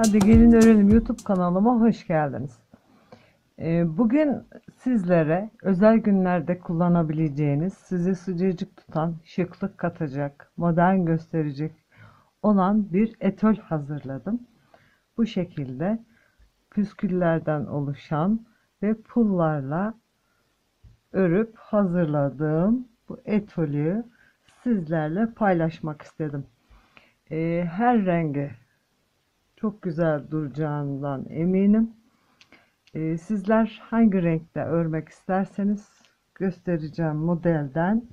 Hadi gelin öğrenelim YouTube kanalıma hoş geldiniz. Bugün sizlere özel günlerde kullanabileceğiniz, sizi sıcacık tutan, şıklık katacak, modern gösterecek olan bir etol hazırladım. Bu şekilde püsküllerden oluşan ve pullarla örüp hazırladığım bu etolü sizlerle paylaşmak istedim. Her rengi çok güzel duracağından eminim. Sizler hangi renkte örmek isterseniz göstereceğim modelden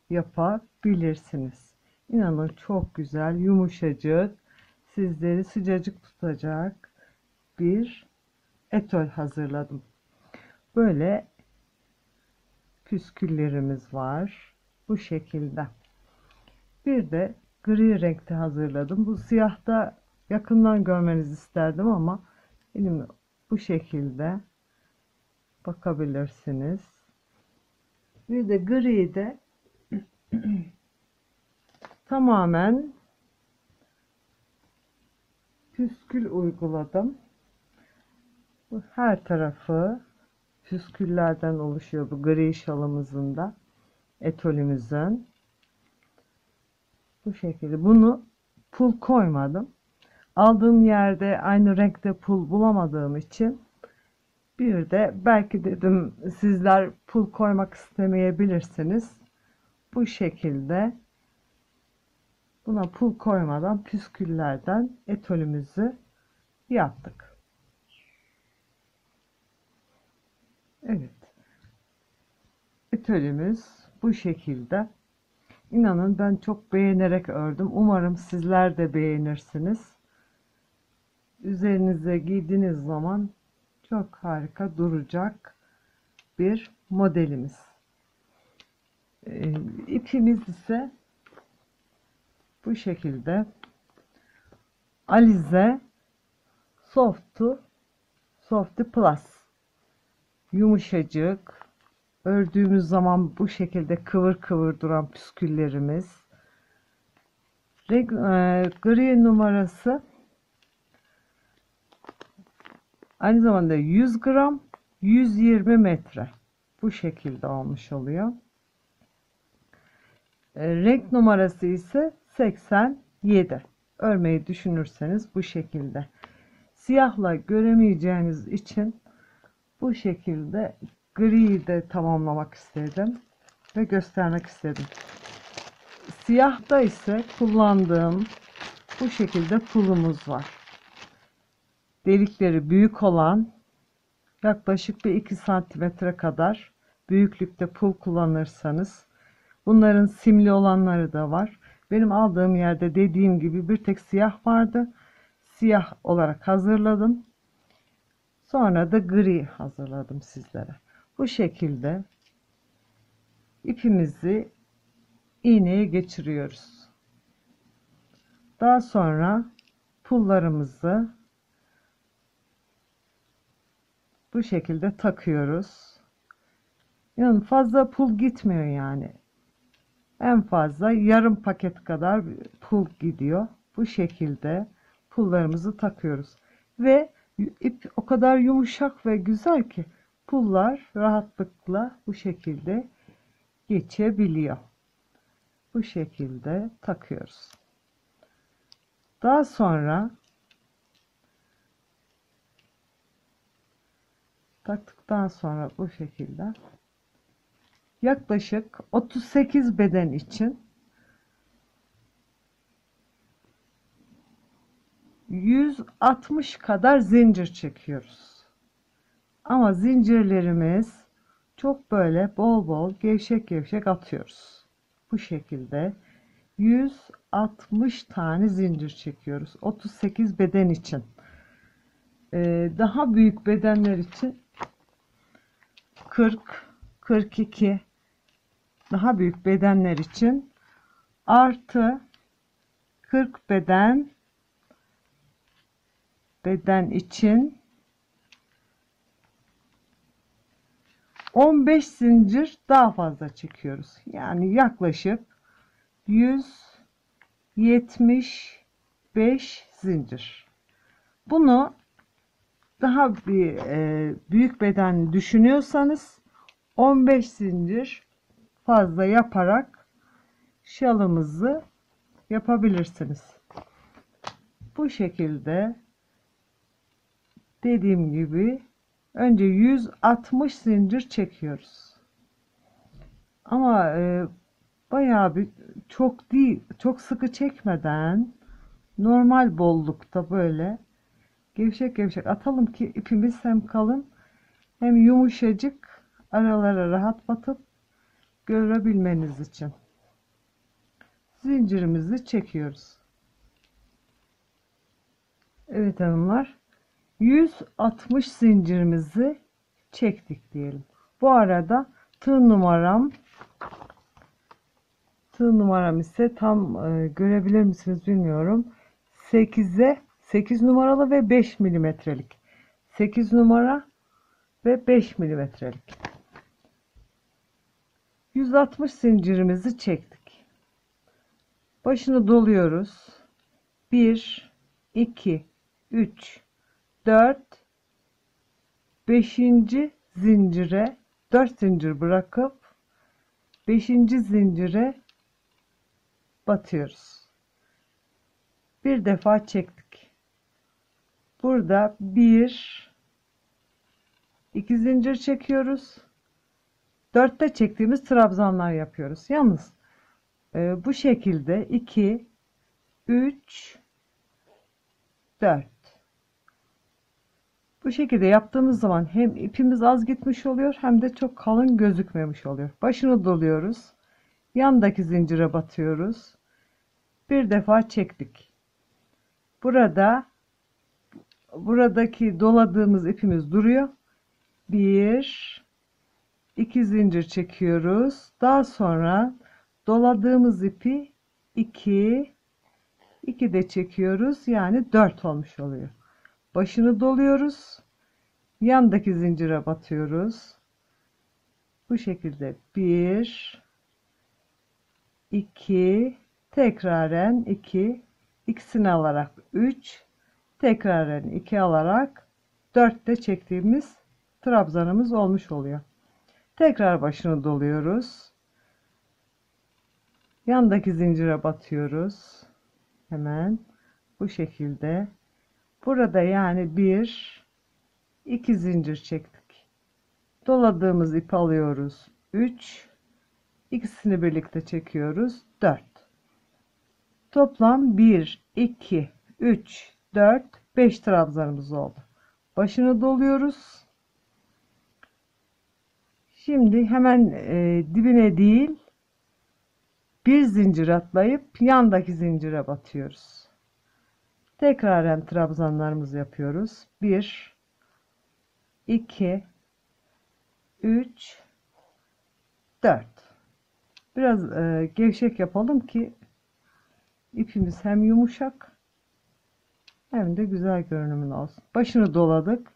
yapabilirsiniz. İnanın çok güzel, yumuşacık, sizleri sıcacık tutacak bir etol hazırladım. Böyle püsküllerimiz var. Bu şekilde. Bir de gri renkte hazırladım. Bu siyahta yakından görmenizi isterdim ama benim bu şekilde bakabilirsiniz. Bir de gri de tamamen püskül uyguladım. Bu her tarafı püsküllerden oluşuyor bu gri şalımızın da, etolümüzün. Bu şekilde. Bunu pul koymadım. Aldığım yerde aynı renkte pul bulamadığım için bir de belki dedim sizler pul koymak istemeyebilirsiniz. Bu şekilde buna pul koymadan püsküllerden etolümüzü yaptık. Evet. Etolümüz bu şekilde. İnanın ben çok beğenerek ördüm. Umarım sizler de beğenirsiniz. Üzerinize giydiğiniz zaman çok harika duracak bir modelimiz. İpimiz ise bu şekilde Alize Soft Plus, yumuşacık, ördüğümüz zaman bu şekilde kıvır kıvır duran püsküllerimiz. Gri numarası aynı zamanda 100 gram 120 metre bu şekilde olmuş oluyor. Renk numarası ise 87. Örmeyi düşünürseniz bu şekilde. Siyahla göremeyeceğiniz için bu şekilde griyi de tamamlamak istedim ve göstermek istedim. Siyahta ise kullandığım bu şekilde pulumuz var. Delikleri büyük olan, yaklaşık bir 2 santimetre kadar büyüklükte pul kullanırsanız, bunların simli olanları da var. Benim aldığım yerde dediğim gibi bir tek siyah vardı. Siyah olarak hazırladım. Sonra da gri hazırladım sizlere. Bu şekilde ipimizi iğneye geçiriyoruz. Daha sonra pullarımızı bu şekilde takıyoruz. Yani fazla pul gitmiyor yani. En fazla yarım paket kadar pul gidiyor. Bu şekilde pullarımızı takıyoruz. Ve ip o kadar yumuşak ve güzel ki pullar rahatlıkla bu şekilde geçebiliyor. Bu şekilde takıyoruz. Daha sonra taktıktan sonra bu şekilde yaklaşık 38 beden için 160 kadar zincir çekiyoruz. Ama zincirlerimiz çok böyle bol bol gevşek gevşek atıyoruz. Bu şekilde 160 tane zincir çekiyoruz. 38 beden için. Daha büyük bedenler için 40, 42, daha büyük bedenler için artı 40 beden için 15 zincir daha fazla çekiyoruz. Yani yaklaşık 175 zincir. Bunu daha bir büyük beden düşünüyorsanız 15 zincir fazla yaparak şalımızı yapabilirsiniz. Bu şekilde dediğim gibi önce 160 zincir çekiyoruz. Ama bayağı bir çok değil, çok sıkı çekmeden normal bollukta böyle gevşek gevşek atalım ki ipimiz hem kalın hem yumuşacık, aralara rahat batıp görebilmeniz için. Zincirimizi çekiyoruz. Evet hanımlar, 160 zincirimizi çektik diyelim. Bu arada tığ numaram ise tam görebilir misiniz bilmiyorum. 8 numaralı ve 5 milimetrelik. 8 numara ve 5 milimetrelik. 160 zincirimizi çektik. Başını doluyoruz. 1 2 3 4 5. zincire 4 zincir bırakıp 5. zincire batıyoruz. Bir defa çektik. Burada 1 2 zincir çekiyoruz. 4'te çektiğimiz trabzanlar yapıyoruz. Yalnız bu şekilde 2 3 4 bu şekilde yaptığımız zaman hem ipimiz az gitmiş oluyor hem de çok kalın gözükmemiş oluyor. Başını doluyoruz. Yandaki zincire batıyoruz. Bir defa çektik. Buradaki doladığımız ipimiz duruyor. 1 2 zincir çekiyoruz. Daha sonra doladığımız ipi 2 de çekiyoruz. Yani 4 olmuş oluyor. Başını doluyoruz. Yandaki zincire batıyoruz. Bu şekilde 1 2 tekraren 2 ikisini alarak 3 tekraren 2 alarak 4 de çektiğimiz trabzanımız olmuş oluyor. Tekrar başını doluyoruz. Yandaki zincire batıyoruz. Hemen bu şekilde. Burada yani 1 2 zincir çektik. Doladığımız ipi alıyoruz. 3 ikisini birlikte çekiyoruz. 4. Toplam 1 2 3 4 5 trabzanımız oldu. Başını doluyoruz. Şimdi hemen dibine değil bir zincir atlayıp yandaki zincire batıyoruz. Tekraren trabzanlarımızı yapıyoruz. 1 2 3 4. Biraz gevşek yapalım ki ipimiz hem yumuşak hem de güzel görünümlü olsun. Başını doladık.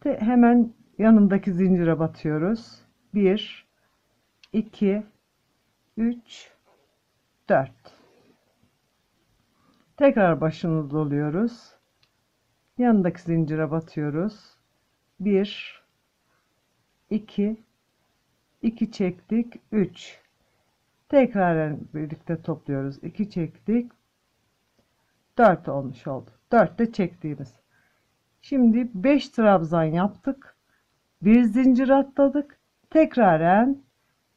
Hemen yanındaki zincire batıyoruz. 1 2 3 4. Tekrar başını doluyoruz. Yanındaki zincire batıyoruz. 1 2 2 çektik. 3. Tekrar birlikte topluyoruz. 2 çektik. 4 olmuş oldu. 4 de çektiğimiz. Şimdi 5 trabzan yaptık. Bir zincir atladık. Tekraren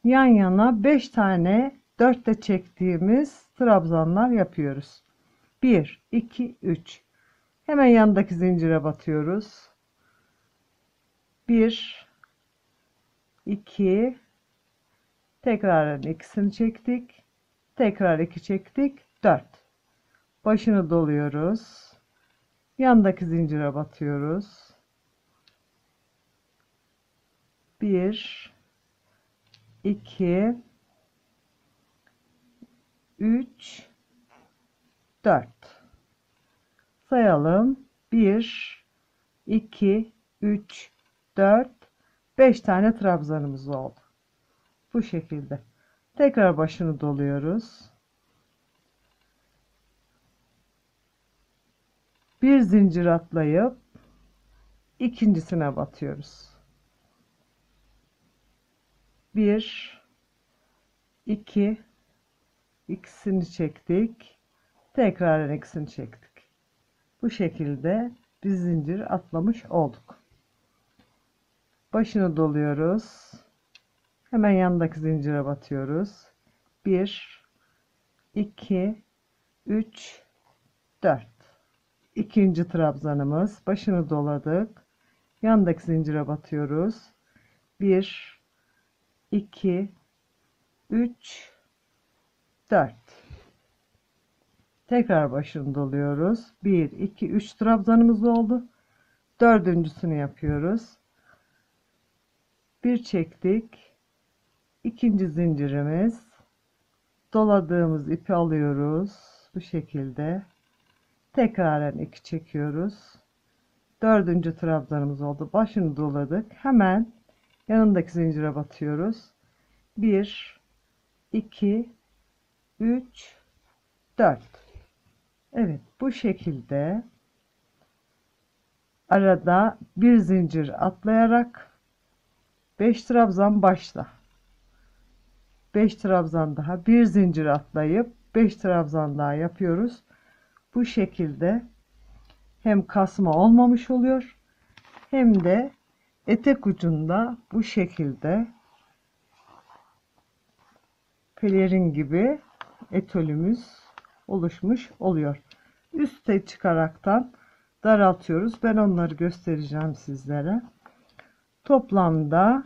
yan yana 5 tane 4 de çektiğimiz trabzanlar yapıyoruz. 1 2 3. Hemen yanındaki zincire batıyoruz. 1 2 tekraren ikisini çektik. Tekrar 2 çektik. 4. Başını doluyoruz. Yandaki zincire batıyoruz. 1 2 3 4. Sayalım. 1 2 3 4 5 tane trabzanımız oldu. Bu şekilde. Tekrar başını doluyoruz. Bir zincir atlayıp ikincisine batıyoruz. 1 2 ikisini çektik. Tekrar ikisini çektik. Bu şekilde bir zincir atlamış olduk. Başını doluyoruz. Hemen yanındaki zincire batıyoruz. 1 2 3 4. İkinci trabzanımız. Başını doladık. Yandaki zincire batıyoruz. 1 2 3 4. Tekrar başını doluyoruz. 1 2 3 trabzanımız oldu. Dördüncüsünü yapıyoruz. Bir çektik. İkinci zincirimiz. Doladığımız ipi alıyoruz. Bu şekilde. Tekraren 2 çekiyoruz. Dördüncü trabzanımız oldu. Başını doladık. Hemen yanındaki zincire batıyoruz. 1 2 3 4. Evet, bu şekilde arada bir zincir atlayarak 5 trabzan başla. 5 trabzan daha, bir zincir atlayıp 5 trabzan daha yapıyoruz. Bu şekilde hem kasma olmamış oluyor hem de etek ucunda bu şekilde pelerin gibi etolümüz oluşmuş oluyor. Üste çıkaraktan daraltıyoruz. Ben onları göstereceğim sizlere. Toplamda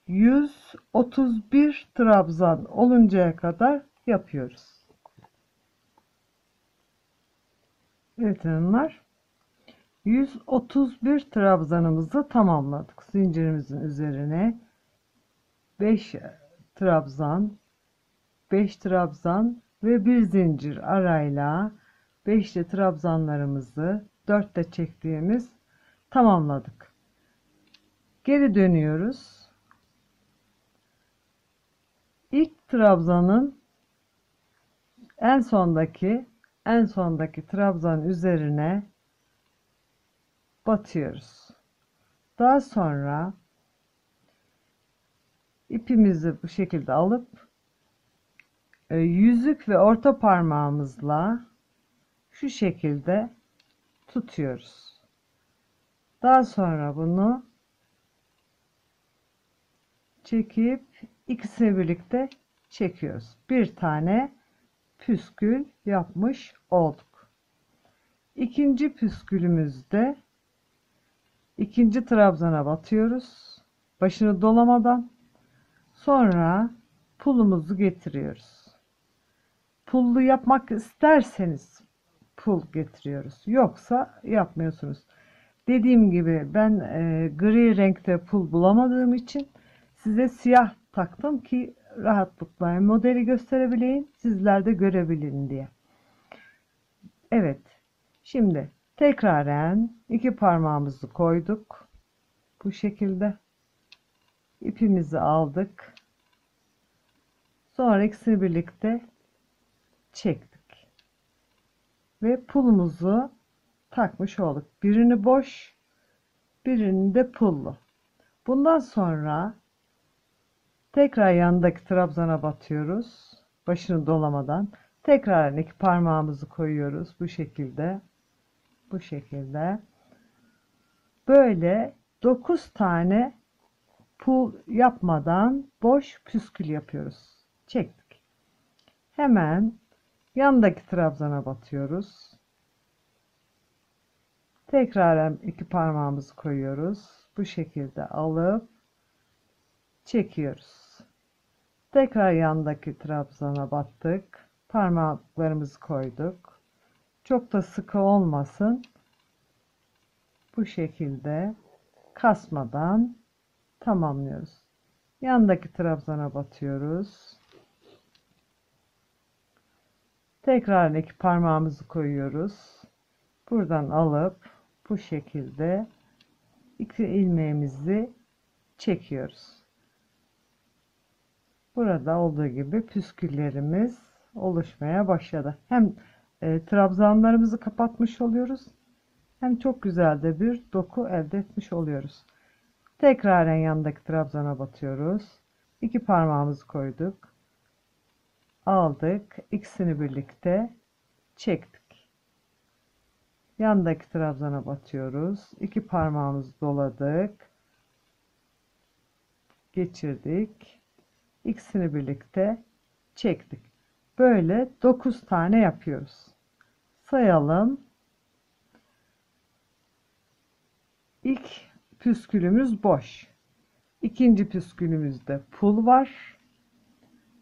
131 trabzan oluncaya kadar yapıyoruz. Evet hanımlar, 131 trabzanımızı tamamladık. Zincirimizin üzerine 5 trabzan, 5 trabzan ve bir zincir arayla 5'li trabzanlarımızı 4'te çektiğimiz tamamladık. Geri dönüyoruz. İlk trabzanın en sondaki trabzan üzerine batıyoruz. Daha sonra ipimizi bu şekilde alıp yüzük ve orta parmağımızla şu şekilde tutuyoruz. Daha sonra bunu çekip ikisini birlikte çekiyoruz. Bir tane püskül yapmış olduk. İkinci püskülümüzde ikinci trabzana batıyoruz. Başını dolamadan sonra pulumuzu getiriyoruz. Pullu yapmak isterseniz pul getiriyoruz. Yoksa yapmıyorsunuz. Dediğim gibi ben gri renkte pul bulamadığım için size siyah taktım ki rahatlıkla modeli gösterebileyim, sizler de görebilin diye. Evet, şimdi tekraren iki parmağımızı koyduk. Bu şekilde ipimizi aldık. Sonra ikisini birlikte çektik. Ve pulumuzu takmış olduk. Birini boş, birini de pullu. Bundan sonra tekrar yanındaki trabzana batıyoruz. Başını dolamadan. Tekrar iki parmağımızı koyuyoruz. Bu şekilde. Bu şekilde. Böyle 9 tane pul yapmadan boş püskül yapıyoruz. Çektik. Hemen yanındaki trabzana batıyoruz. Tekrar iki parmağımızı koyuyoruz. Bu şekilde alıp çekiyoruz. Tekrar yandaki trabzana battık. Parmaklarımızı koyduk. Çok da sıkı olmasın. Bu şekilde kasmadan tamamlıyoruz. Yandaki trabzana batıyoruz. Tekrar iki parmağımızı koyuyoruz. Buradan alıp bu şekilde iki ilmeğimizi çekiyoruz. Burada olduğu gibi püsküllerimiz oluşmaya başladı. Hem trabzanlarımızı kapatmış oluyoruz. Hem çok güzel de bir doku elde etmiş oluyoruz. Tekraren yandaki trabzana batıyoruz. İki parmağımızı koyduk. Aldık. İkisini birlikte çektik. Yandaki trabzana batıyoruz. İki parmağımızı doladık. Geçirdik. İkisini birlikte çektik. Böyle 9 tane yapıyoruz. Sayalım. İlk püskülümüz boş. İkinci püskülümüzde pul var.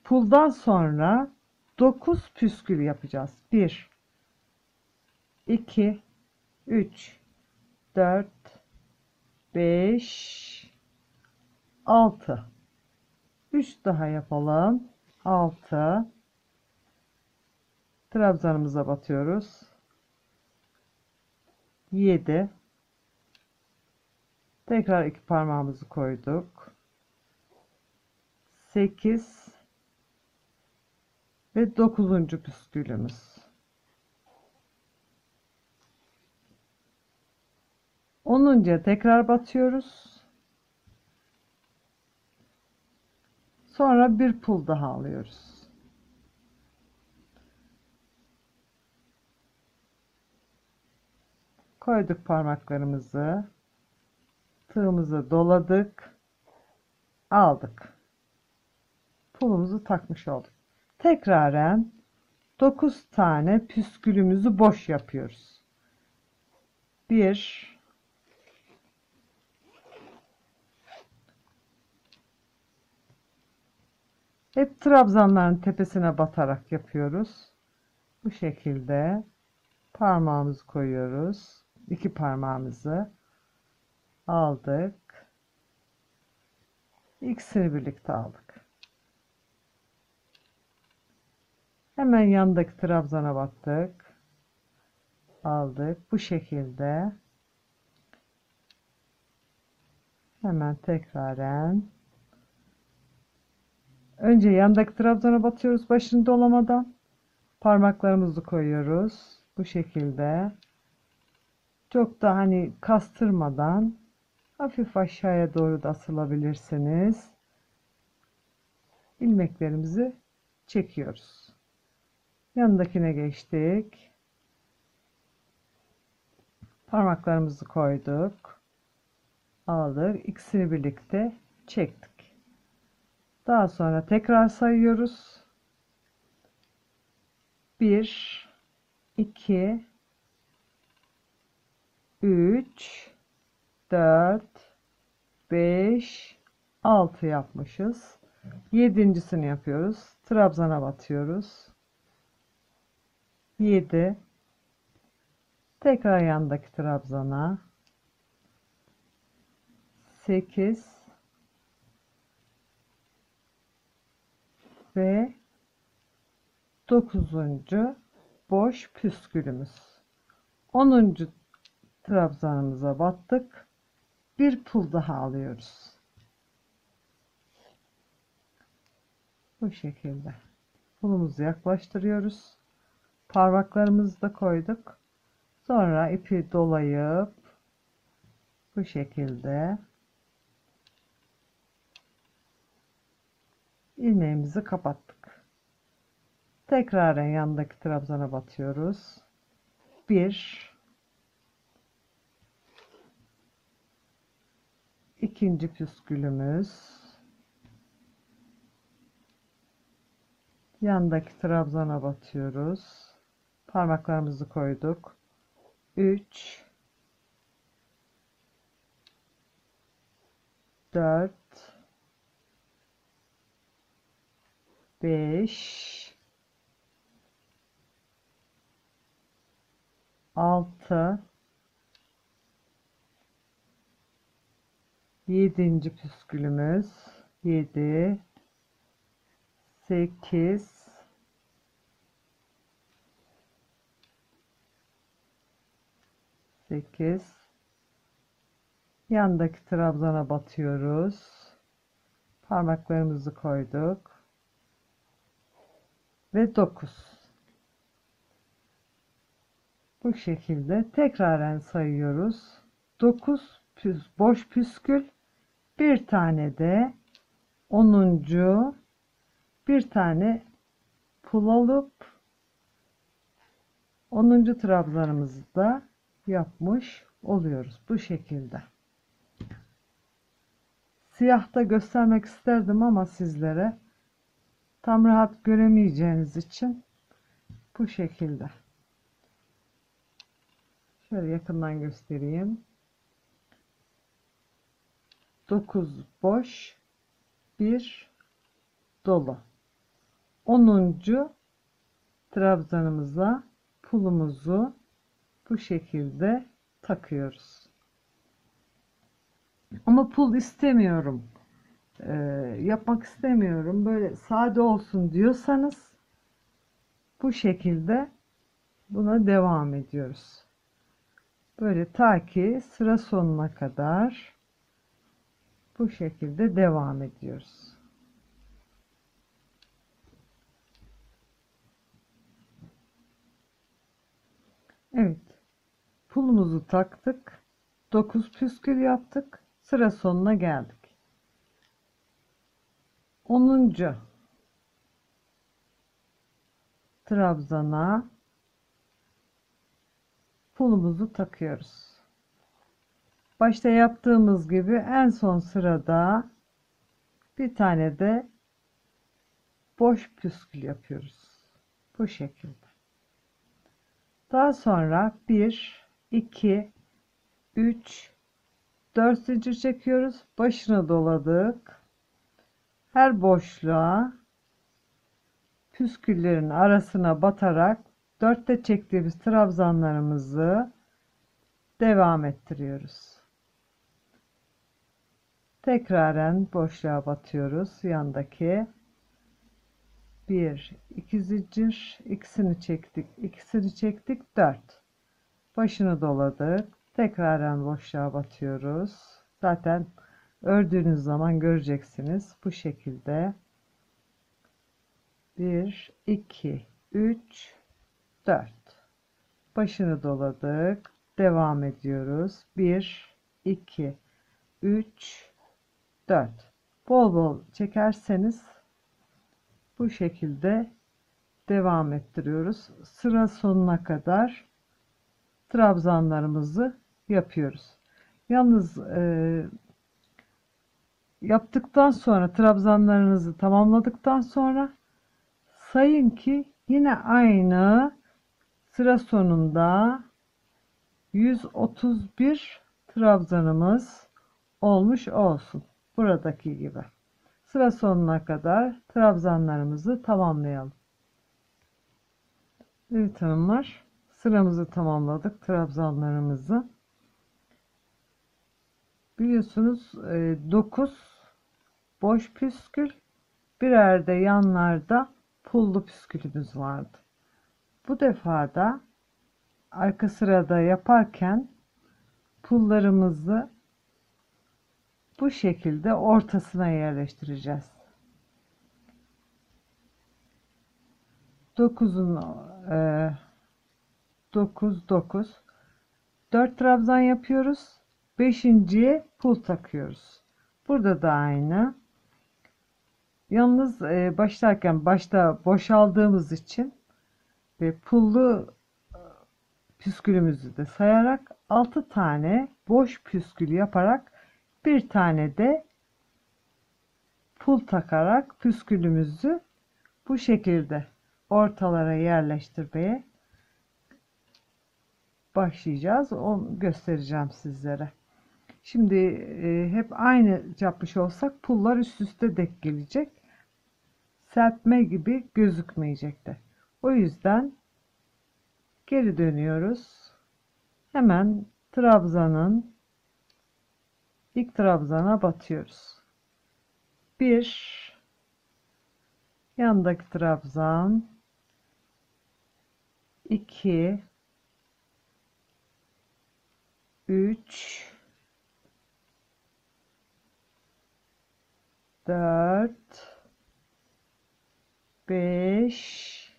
Puldan sonra 9 püskül yapacağız. 1, 2, 3, 4, 5, 6. 3 daha yapalım. 6. Trabzanımıza batıyoruz. 7. Tekrar iki parmağımızı koyduk. 8 ve 9. püskülümüz. 10'uncuya tekrar batıyoruz. Sonra bir pul daha alıyoruz. Koyduk parmaklarımızı. Tığımızı doladık. Aldık. Pulumuzu takmış olduk. Tekraren 9 tane püskülümüzü boş yapıyoruz. 1, hep trabzanların tepesine batarak yapıyoruz. Bu şekilde parmağımızı koyuyoruz. İki parmağımızı aldık. İkisini birlikte aldık. Hemen yandaki trabzana battık. Aldık. Bu şekilde hemen tekraren önce yandaki trabzana batıyoruz başını dolamadan. Parmaklarımızı koyuyoruz. Bu şekilde çok da hani kastırmadan hafif aşağıya doğru da asılabilirsiniz. İlmeklerimizi çekiyoruz. Yanındakine geçtik. Parmaklarımızı koyduk. Aldık. İkisini birlikte çektik. Daha sonra tekrar sayıyoruz. 1, 2, 3, 4, 5, 6 yapmışız. Yedincisini yapıyoruz. Trabzana batıyoruz. 7. Tekrar yandaki trabzana. 8 ve 9. boş püskülümüz. 10. trabzanımıza battık. Bir pul daha alıyoruz. Bu şekilde. Pulumuzu yaklaştırıyoruz. Parmaklarımızı da koyduk. Sonra ipi dolayıp bu şekilde ilmeğimizi kapattık. Tekrar yandaki trabzana batıyoruz. 1, ikinci püskülümüz, yandaki trabzana batıyoruz. Parmaklarımızı koyduk. 3, 4, 5, 6, 7. püskülümüz, 7, 8, 8, yandaki trabzana batıyoruz. Parmaklarımızı koyduk ve 9. Bu şekilde tekraren sayıyoruz. 9 boş püskül, bir tane de 10. bir tane pul alıp 10. trabzanımızı da yapmış oluyoruz bu şekilde. Siyahta göstermek isterdim ama sizlere tam rahat göremeyeceğiniz için bu şekilde. Şöyle yakından göstereyim. 9 boş, 1 dolu. 10. trabzanımıza pulumuzu bu şekilde takıyoruz. Ama pul istemiyorum, yapmak istemiyorum, böyle sade olsun diyorsanız bu şekilde buna devam ediyoruz. Böyle ta ki sıra sonuna kadar bu şekilde devam ediyoruz. Evet, pulumuzu taktık. 9 püskül yaptık. Sıra sonuna geldik. 10. trabzana pulumuzu takıyoruz. Başta yaptığımız gibi en son sırada bir tane de boş püskül yapıyoruz. Bu şekilde. Daha sonra 1, 2, 3, 4 zincir çekiyoruz. Başını doladık. Her boşluğa püsküllerin arasına batarak 4'te çektiğimiz trabzanlarımızı devam ettiriyoruz. Tekraren boşluğa batıyoruz. Yandaki 1, 2 zincir, ikisini çektik, 4. Başını doladık. Tekraren boşluğa batıyoruz. Zaten ördüğünüz zaman göreceksiniz. Bu şekilde 1, 2, 3, 4. Başını doladık. Devam ediyoruz. 1, 2, 3, 4. Bol bol çekerseniz bu şekilde devam ettiriyoruz. Sıra sonuna kadar trabzanlarımızı yapıyoruz. Yalnız yaptıktan sonra, trabzanlarınızı tamamladıktan sonra sayın ki yine aynı sıra sonunda 131 trabzanımız olmuş olsun. Buradaki gibi. Sıra sonuna kadar trabzanlarımızı tamamlayalım. Evet hanımlar, sıramızı tamamladık, trabzanlarımızı. Biliyorsunuz 9 boş püskül, birer de yanlarda pullu püskülümüz vardı. Bu defa da arka sırada yaparken pullarımızı bu şekilde ortasına yerleştireceğiz. 9'un 9 9 4 trabzan yapıyoruz. 5.'ye pul takıyoruz. Burada da aynı. Yalnız başta boşaldığımız için ve pullu püskülümüzü de sayarak 6 tane boş püskül yaparak bir tane de pul takarak püskülümüzü bu şekilde ortalara yerleştirmeye başlayacağız. Onu göstereceğim sizlere. Şimdi hep aynı yapmış olsak pullar üst üste denk gelecek. Serpme gibi gözükmeyecektir. O yüzden geri dönüyoruz. Hemen trabzanın ilk trabzana batıyoruz. 1, yandaki trabzan, 2, 3, 4, 5,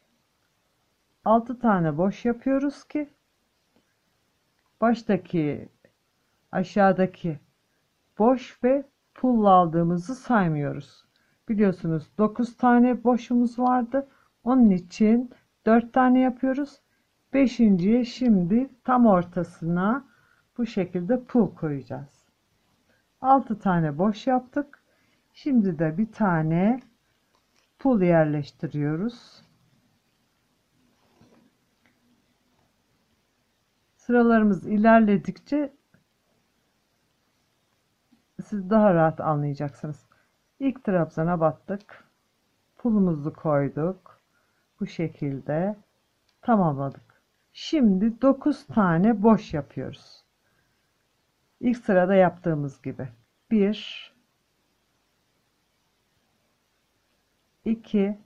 6 tane boş yapıyoruz ki baştaki, aşağıdaki boş ve pull aldığımızı saymıyoruz. Biliyorsunuz 9 tane boşumuz vardı. Onun için 4 tane yapıyoruz. Beşinciye şimdi tam ortasına bu şekilde pull koyacağız. 6 tane boş yaptık. Şimdi de bir tane pull yerleştiriyoruz. Sıralarımız ilerledikçe siz daha rahat anlayacaksınız. İlk trabzana battık. Pulumuzu koyduk. Bu şekilde tamamladık. Şimdi 9 tane boş yapıyoruz. İlk sırada yaptığımız gibi. 1 2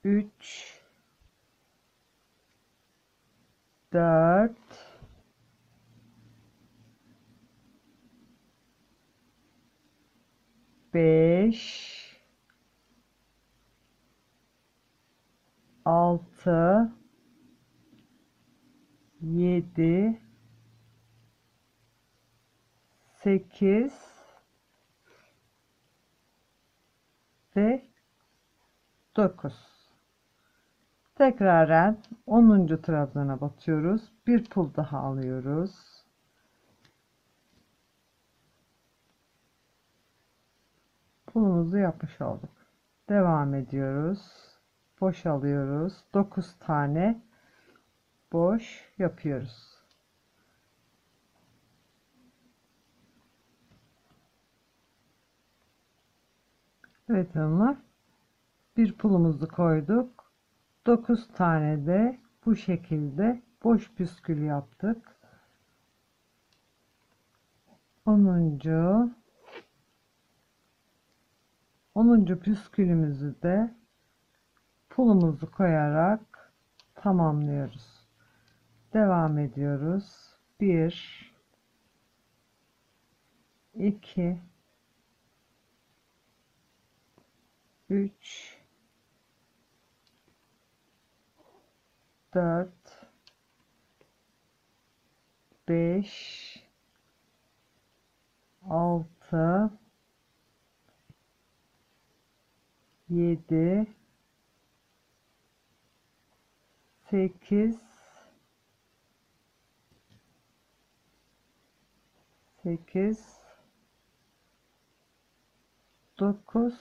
3 4 5 6 7 8 ve 9. Tekraren 10. trabzana batıyoruz. Bir pul daha alıyoruz. Pulumuzu yapmış olduk. Devam ediyoruz. Boş alıyoruz. 9 tane boş yapıyoruz. Evet hanımlar. Bir pulumuzu koyduk. 9 tane de bu şekilde boş püskül yaptık. 10. Püskülümüzü de pulumuzu koyarak tamamlıyoruz. Devam ediyoruz. 1 2 3 4 5 6 7 8 9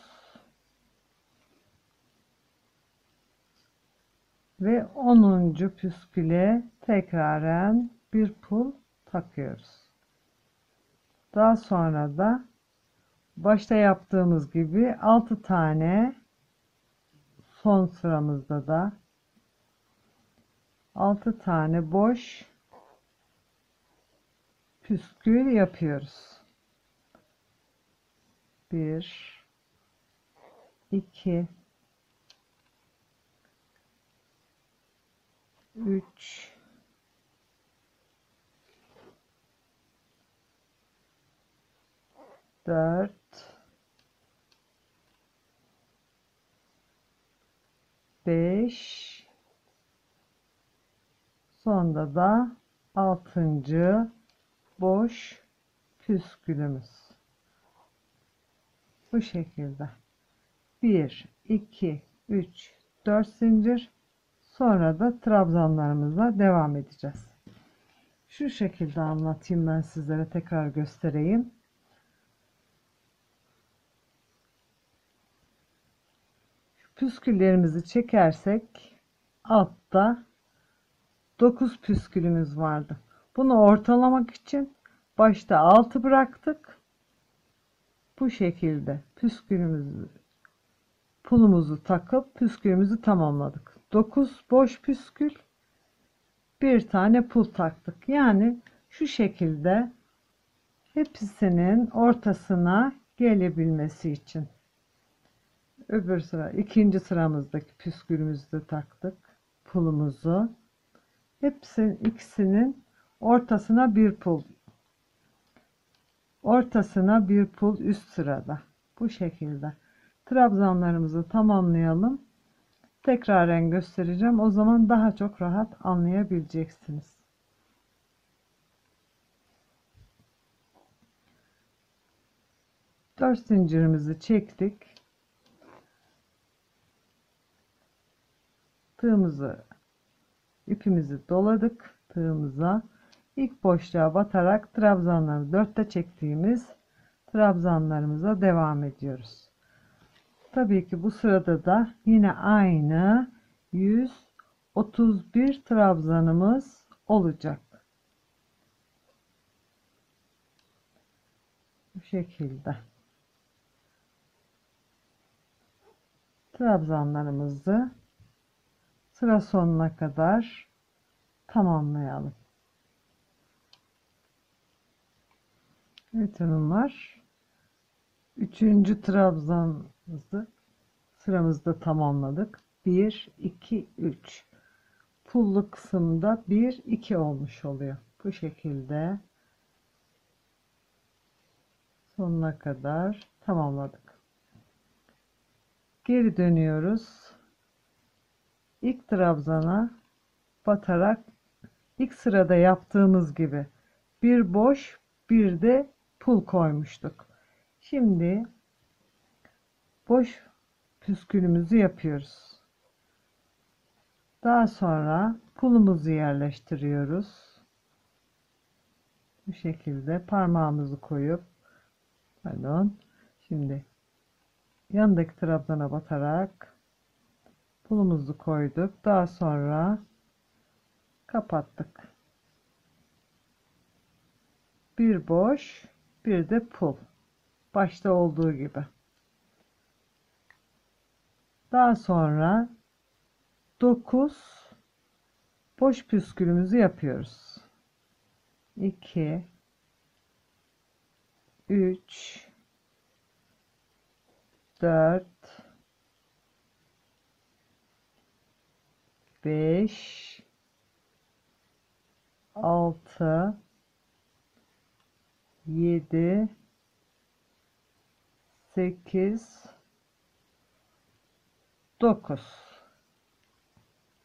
ve 10. püsküle tekraren bir pul takıyoruz. Daha sonra da başta yaptığımız gibi 6 tane son sıramızda da 6 tane boş püskül yapıyoruz. 1 2 3 4 5 sonda da 6. boş püskülümüz. Bu şekilde 1 2 3 4 zincir, sonra da trabzanlarımızla devam edeceğiz. Şu şekilde anlatayım, ben sizlere tekrar göstereyim. Püsküllerimizi çekersek altta 9 püskülümüz vardı. Bunu ortalamak için başta 6 bıraktık. Bu şekilde püskülümüzü, pulumuzu takıp püskülümüzü tamamladık. 9 boş püskül, bir tane pul taktık. Yani şu şekilde hepsinin ortasına gelebilmesi için. Öbür sıra, ikinci sıramızdaki püskülümüzü de taktık. Pulumuzu. Hepsinin, ikisinin ortasına bir pul. Ortasına bir pul üst sırada. Bu şekilde. Trabzanlarımızı tamamlayalım. Tekraren göstereceğim. O zaman daha çok rahat anlayabileceksiniz. Dört zincirimizi çektik. İpimizi doladık tığımıza. İlk boşluğa batarak trabzanları dörtte çektiğimiz trabzanlarımıza devam ediyoruz. Tabii ki bu sırada da yine aynı 131 trabzanımız olacak. Bu şekilde. Trabzanlarımızı sıra sonuna kadar tamamlayalım. Evet hanımlar. Üçüncü trabzanımızı sıramızda tamamladık. 1, 2, 3. Pullu kısımda 1, 2 olmuş oluyor. Bu şekilde sonuna kadar tamamladık. Geri dönüyoruz. İlk trabzana batarak ilk sırada yaptığımız gibi bir boş bir de pul koymuştuk. Şimdi boş püskülümüzü yapıyoruz. Daha sonra pulumuzu yerleştiriyoruz. Bu şekilde parmağımızı koyup şimdi yanındaki trabzana batarak pulumuzu koyduk. Daha sonra kapattık. Bir boş bir de pul. Başta olduğu gibi. Daha sonra 9 boş püskülümüzü yapıyoruz. 2 3 4 5 6 7 8 9.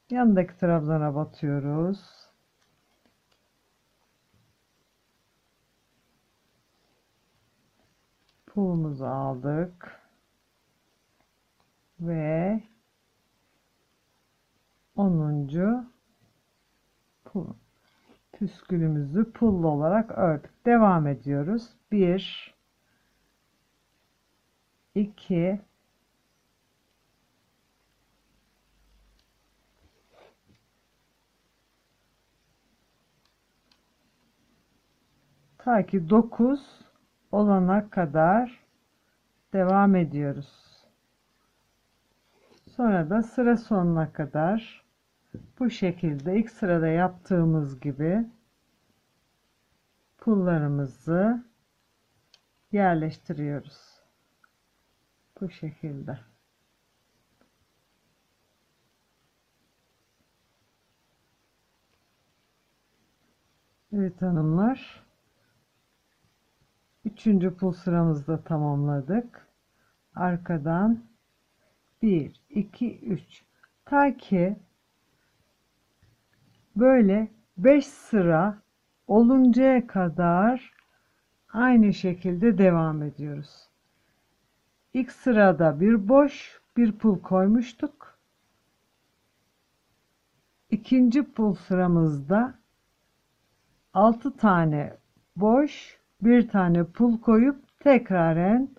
Yanındaki trabzana batıyoruz. Pulumuzu aldık ve 10. püskülümüzü pullu olarak ördük. Devam ediyoruz. 1 2 ta ki 9 olana kadar devam ediyoruz. Sonra da sıra sonuna kadar bu şekilde ilk sırada yaptığımız gibi pullarımızı yerleştiriyoruz. Bu şekilde. Evet hanımlar. Üçüncü pul sıramızda tamamladık. Arkadan 1, 2, 3. Ta ki böyle 5 sıra oluncaya kadar aynı şekilde devam ediyoruz. İlk sırada bir boş bir pul koymuştuk. İkinci pul sıramızda 6 tane boş bir tane pul koyup tekraren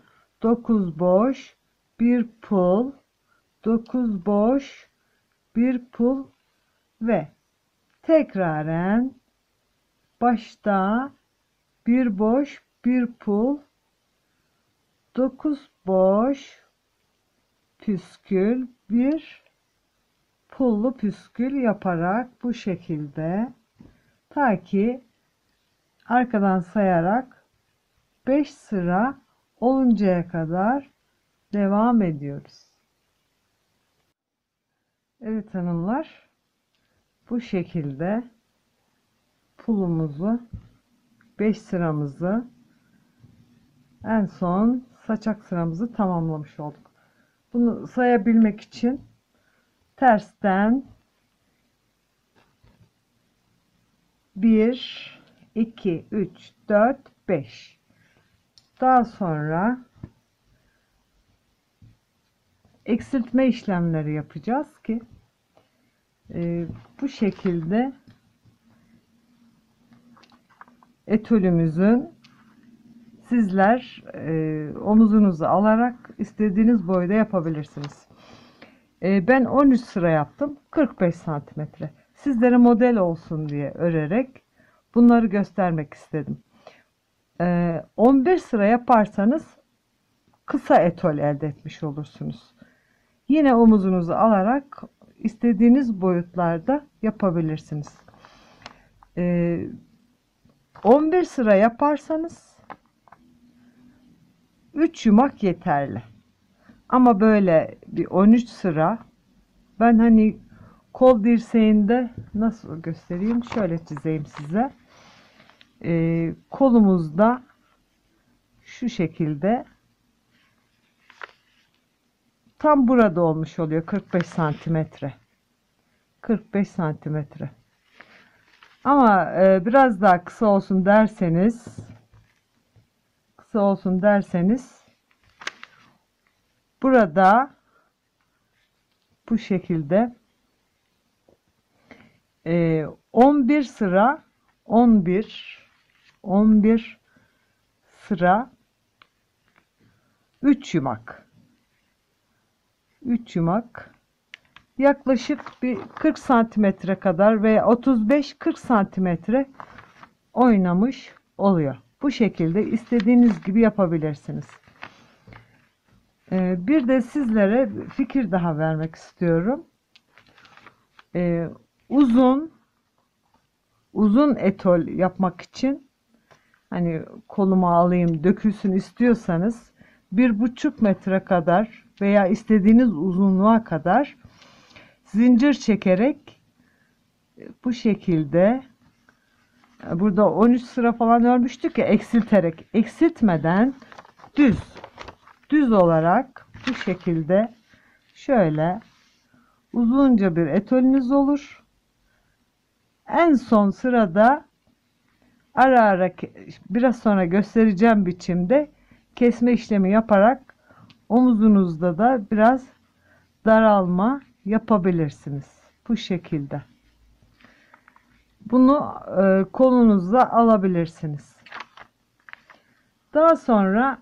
9 boş bir pul, 9 boş bir pul ve tekraren başta bir boş bir pul, 9 boş püskül, bir pullu püskül yaparak bu şekilde ta ki arkadan sayarak 5 sıra oluncaya kadar devam ediyoruz. Evet hanımlar, bu şekilde pulumuzu 5 sıramızı en son saçak sıramızı tamamlamış olduk. Bunu sayabilmek için tersten 1 2 3 4 5. Daha sonra eksiltme işlemleri yapacağız ki bu şekilde etolümüzün sizler omuzunuzu alarak istediğiniz boyda yapabilirsiniz. Ben 13 sıra yaptım, 45 santimetre. Sizlere model olsun diye örerek bunları göstermek istedim. 11 sıra yaparsanız kısa etol elde etmiş olursunuz. Yine omuzunuzu alarak istediğiniz boyutlarda yapabilirsiniz. 11 sıra yaparsanız 3 yumak yeterli. Ama böyle bir 13 sıra, ben hani kol dirseğinde nasıl göstereyim, şöyle çizeyim size. Kolumuzda şu şekilde tam burada olmuş oluyor 45 santimetre. 45 santimetre. Ama biraz daha kısa olsun derseniz burada bu şekilde 11 sıra 11 sıra 3 yumak yaklaşık bir 40 santimetre kadar veya 35-40 santimetre oynamış oluyor. Bu şekilde istediğiniz gibi yapabilirsiniz. Bir de sizlere fikir daha vermek istiyorum. Uzun etol yapmak için, hani koluma alayım dökülsün istiyorsanız 1,5 metre kadar veya istediğiniz uzunluğa kadar zincir çekerek bu şekilde, burada 13 sıra falan örmüştük ya, eksiltmeden düz olarak bu şekilde şöyle uzunca bir etolünüz olur. En son sırada ara biraz sonra göstereceğim biçimde kesme işlemi yaparak omuzunuzda da biraz daralma yapabilirsiniz. Bu şekilde. Bunu kolunuzla alabilirsiniz. Daha sonra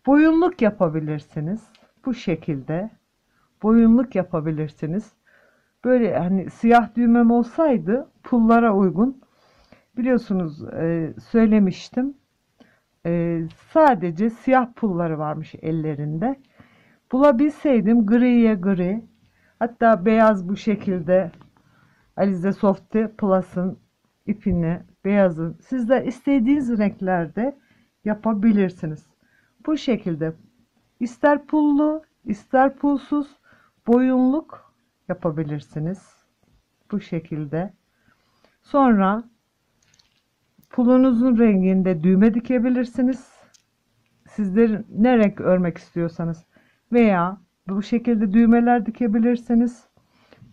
boyunluk yapabilirsiniz. Bu şekilde boyunluk yapabilirsiniz. Böyle hani siyah düğmem olsaydı pullara uygun, biliyorsunuz söylemiştim. Sadece siyah pulları varmış ellerinde. Bulabilseydim griye gri, hatta beyaz bu şekilde Alize Softy Plus'ın ipini, beyazı sizler istediğiniz renklerde yapabilirsiniz. Bu şekilde ister pullu ister pulsuz boyunluk yapabilirsiniz. Bu şekilde. Sonra pulunuzun renginde düğme dikebilirsiniz. Sizlerin ne renk örmek istiyorsanız veya bu şekilde düğmeler dikebilirsiniz.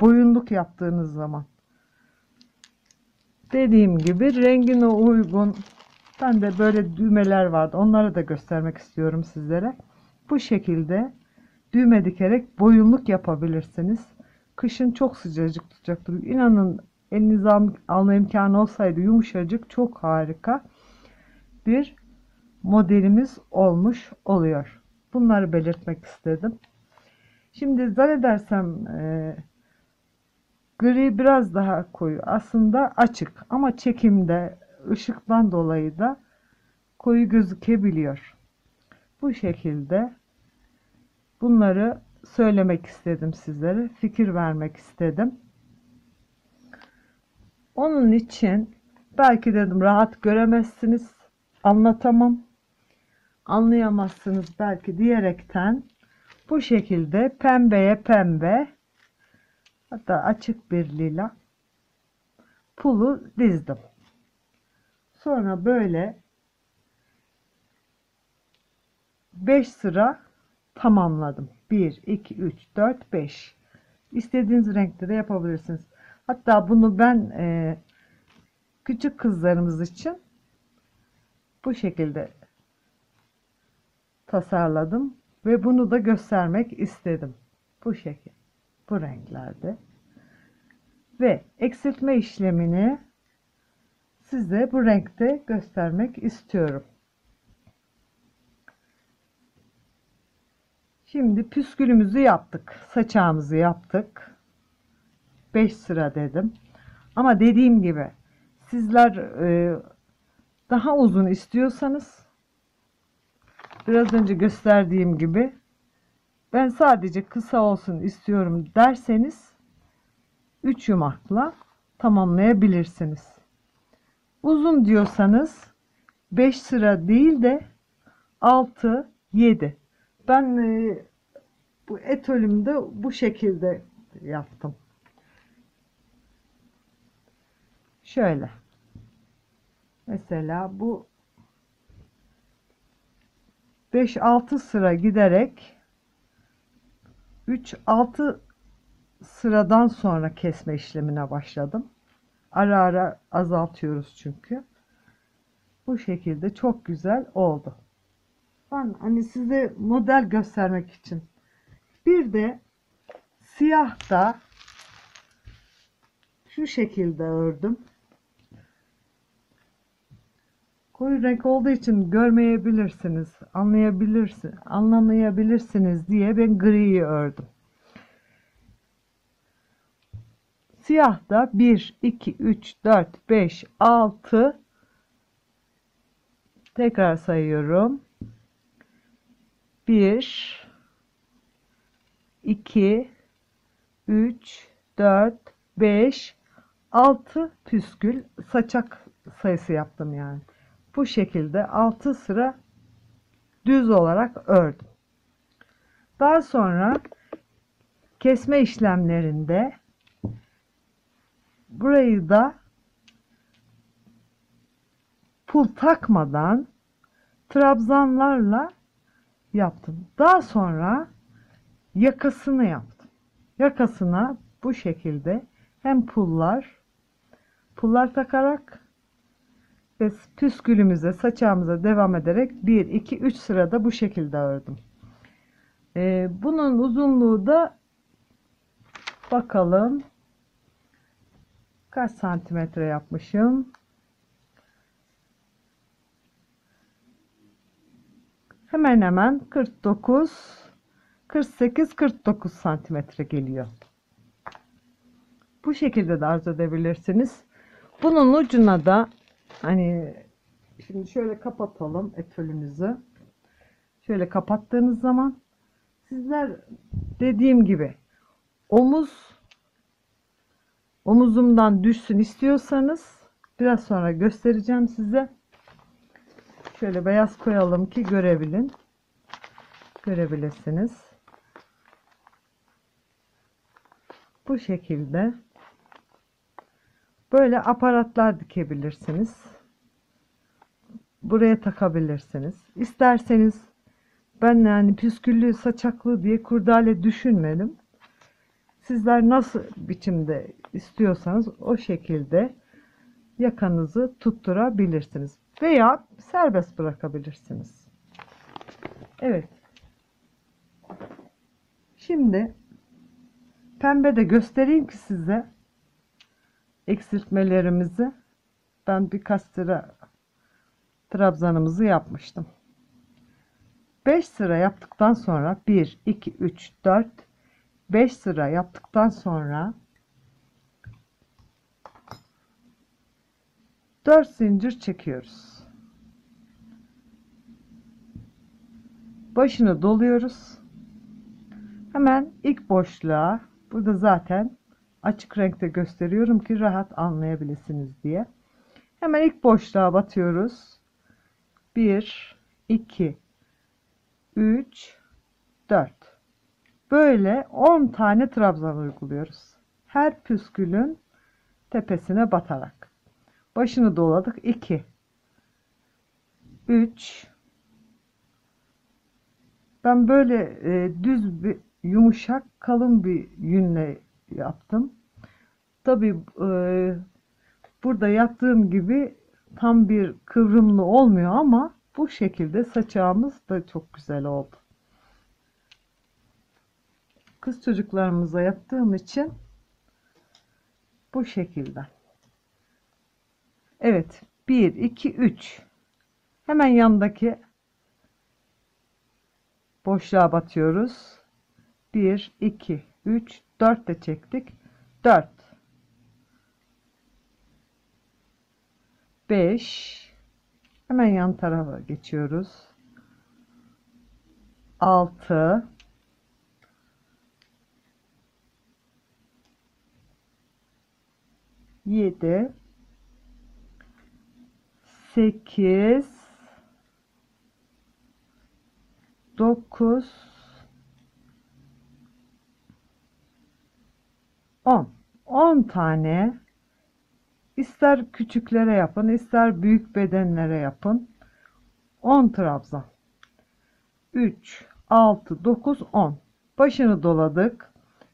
Boyunluk yaptığınız zaman. Dediğim gibi rengine uygun. Ben de böyle düğmeler vardı. Onları da göstermek istiyorum sizlere. Bu şekilde düğme dikerek boyunluk yapabilirsiniz. Kışın çok sıcacık tutacaktır. İnanın, elinize alma imkanı olsaydı yumuşacık, çok harika bir modelimiz olmuş oluyor. Bunları belirtmek istedim. Şimdi zannedersem gri biraz daha koyu. Aslında açık ama çekimde ışıktan dolayı da koyu gözükebiliyor. Bu şekilde bunları söylemek istedim sizlere. Fikir vermek istedim. Onun için belki dedim rahat göremezsiniz, anlatamam, anlayamazsınız belki diyerekten bu şekilde pembeye pembe, hatta açık bir lila pulu dizdim. Sonra böyle 5 sıra tamamladım. 1, 2, 3, 4, 5. İstediğiniz renkte de yapabilirsiniz. Hatta bunu ben küçük kızlarımız için bu şekilde tasarladım ve bunu da göstermek istedim. Bu şekil, bu renklerde. Ve eksiltme işlemini size bu renkte göstermek istiyorum. Şimdi püskülümüzü yaptık. Saçağımızı yaptık. 5 sıra dedim. Ama dediğim gibi sizler daha uzun istiyorsanız, biraz önce gösterdiğim gibi, ben sadece kısa olsun istiyorum derseniz 3 yumakla tamamlayabilirsiniz. Uzun diyorsanız 5 sıra değil de 6, 7. Ben bu etolümde bu şekilde yaptım. Şöyle. Mesela bu 5-6 sıra giderek 3-6 sıradan sonra kesme işlemine başladım. Ara ara azaltıyoruz çünkü. Bu şekilde çok güzel oldu. Ben hani size model göstermek için. Bir de siyah da şu şekilde ördüm. Koyu renk olduğu için görmeyebilirsiniz, anlamayabilirsiniz diye ben griyi ördüm. Siyah da 1, 2, 3, 4, 5, 6, tekrar sayıyorum. 1, 2, 3, 4, 5, 6 püskül saçak sayısı yaptım yani. Bu şekilde 6 sıra düz olarak ördüm. Daha sonra kesme işlemlerinde burayı da pul takmadan trabzanlarla yaptım. Daha sonra yakasını yaptım. Yakasına bu şekilde hem pullar takarak ve püskülümüze, saçağımıza devam ederek 1, 2, 3 sırada bu şekilde ördüm. Bunun uzunluğu da bakalım kaç santimetre yapmışım. Hemen hemen 48-49 santimetre geliyor. Bu şekilde de arzu edebilirsiniz. Bunun ucuna da hani şimdi şöyle kapatalım etolümüzü. Şöyle kapattığınız zaman sizler dediğim gibi omuzumdan düşsün istiyorsanız biraz sonra göstereceğim size. Şöyle beyaz koyalım ki görebilirsiniz. Bu şekilde böyle aparatlar dikebilirsiniz. Buraya takabilirsiniz. İsterseniz ben yani püsküllü saçaklı diye kurdale düşünmedim. Sizler nasıl biçimde istiyorsanız o şekilde yakanızı tutturabilirsiniz. Veya serbest bırakabilirsiniz. Evet. Şimdi pembe de göstereyim ki size eksiltmelerimizi. Ben birkaç sıra trabzanımızı yapmıştım. 5 sıra yaptıktan sonra 1, 2, 3, 4, 5 sıra yaptıktan sonra 4 zincir çekiyoruz. Başını doluyoruz. Hemen ilk boşluğa, burada zaten açık renkte gösteriyorum ki rahat anlayabilirsiniz diye. Hemen ilk boşluğa batıyoruz. 1, 2, 3, 4. Böyle 10 tane trabzan uyguluyoruz. Her püskülün tepesine batarak. Başını doladık. 2, 3, Ben böyle düz bir yumuşak kalın bir yünle yaptım. Tabii burada yaptığım gibi tam bir kıvrımlı olmuyor ama bu şekilde saçağımız da çok güzel oldu. Kız çocuklarımıza yaptığım için bu şekilde. Evet, 1 2 3. Hemen yanındaki boşluğa batıyoruz. 1 2 3 4 de çektik. 4 5. Hemen yan tarafa geçiyoruz. 6 7 8 9 10 tane, ister küçüklere yapın ister büyük bedenlere yapın, 10 trabzan. 3 6 9 10 başını doladık.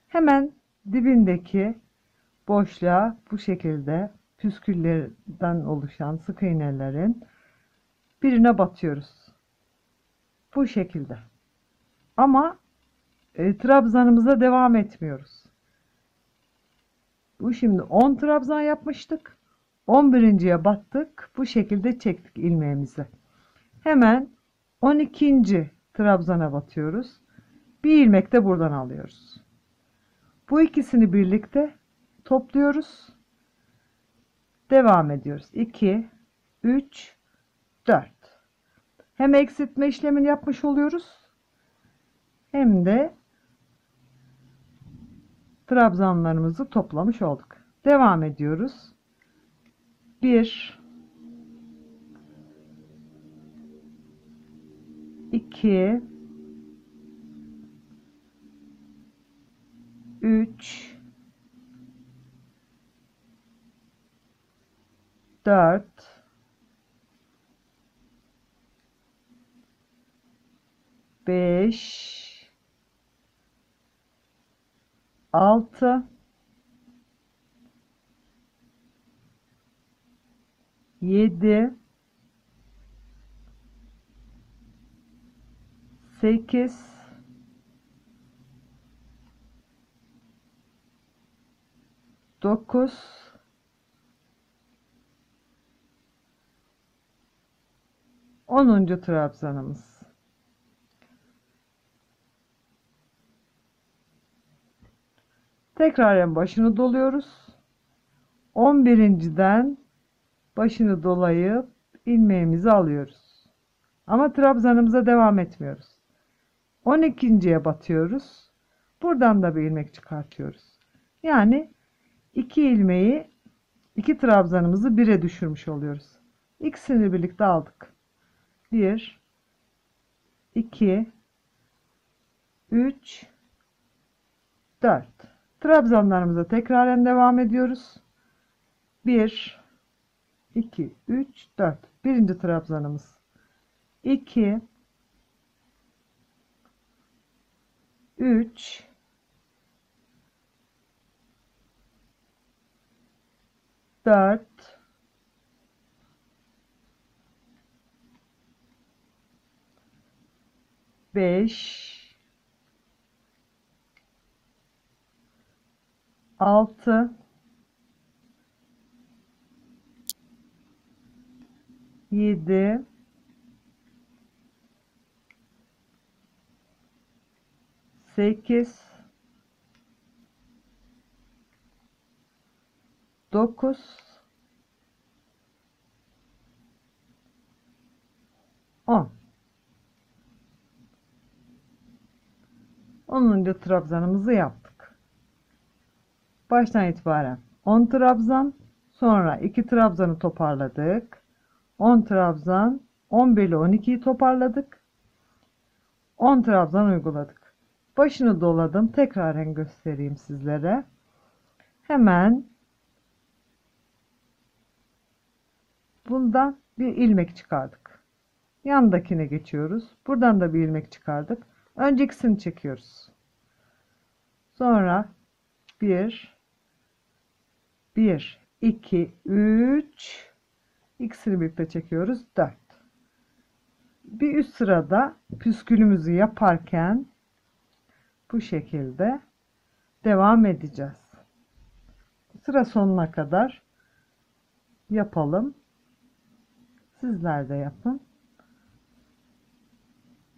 Hemen dibindeki boşluğa bu şekilde püsküllerden oluşan sık iğnelerin birine batıyoruz. Bu şekilde. Ama trabzanımıza devam etmiyoruz. Bu şimdi 10 trabzan yapmıştık. 11.'ye battık. Bu şekilde çektik ilmeğimizi. Hemen 12. trabzana batıyoruz. Bir ilmek de buradan alıyoruz. Bu ikisini birlikte topluyoruz. Devam ediyoruz. 2 3 4. Hem eksiltme işlemini yapmış oluyoruz, hem de trabzanlarımızı toplamış olduk. Devam ediyoruz. 1 2 3 4 5 6 7 8 9 10. trabzanımız. Tekrar en başını doluyoruz. 11.'den başını dolayıp ilmeğimizi alıyoruz. Ama trabzanımıza devam etmiyoruz. 12.'ye batıyoruz. Buradan da bir ilmek çıkartıyoruz. Yani iki ilmeği, iki trabzanımızı 1'e düşürmüş oluyoruz. İkisini birlikte aldık. 1 2 3 4. Trabzanlarımıza tekraren devam ediyoruz. 1 2 3 4. Birinci trabzanımız. 2 3 4 5 6 7 8 9 10. 10. trabzanımızı yaptık. Baştan itibaren 10 trabzan, sonra 2 trabzanı toparladık. 10 trabzan, 11 ile 12'yi toparladık. 10 trabzan uyguladık. Başını doladım. Tekraren göstereyim sizlere. Hemen bundan bir ilmek çıkardık. Yandakine geçiyoruz. Buradan da bir ilmek çıkardık. Önce ikisini çekiyoruz. Sonra 1 1 2 3, ikisini birlikte çekiyoruz. 4. Bir üst sırada püskülümüzü yaparken bu şekilde devam edeceğiz. Sıra sonuna kadar yapalım. Sizler de yapın.